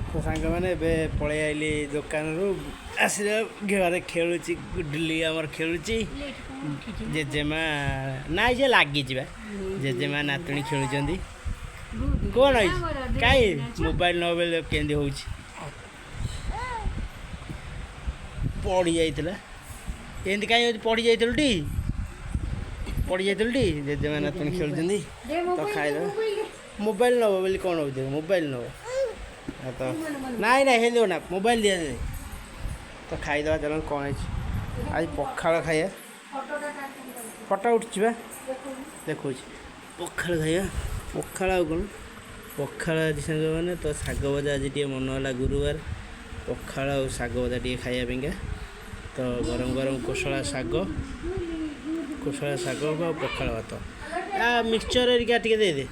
तो सांग मैंने पलि आइली दुकान रू आसला घरे खेलुची गुडली आमर खेलुची जेजेमा ना जे लगी जेजेमा नातुणी खेलुचंदी कौन है कहीं मोबाइल नोबाइल केंदी होउची पड़ी जाइतला एंदी कहीं पड़ी जाइतलु टी पड़ी जाइतलु टी जेजेमा नातुणी खेलुचंदी तो खाइ दो मोबाइल नब बोली कौन होउची मोबाइल नब तो नाई ना हेलो ना मोबाइल दिया दे तो खाईदे चल कौन है आज पखाड़ खाइए फटा उठुची बा देखो पखाड़ खाइए पखाड़ आ कौन पखाड़ आज सांग मैंने तो शाग भजा आज टे मन है गुरुवार पखाड़ और शाग भजा टे खाइबा तो गरम गरम कोशला शाग पखाड़ भात आ मिक्सचर एरिका टे दे दे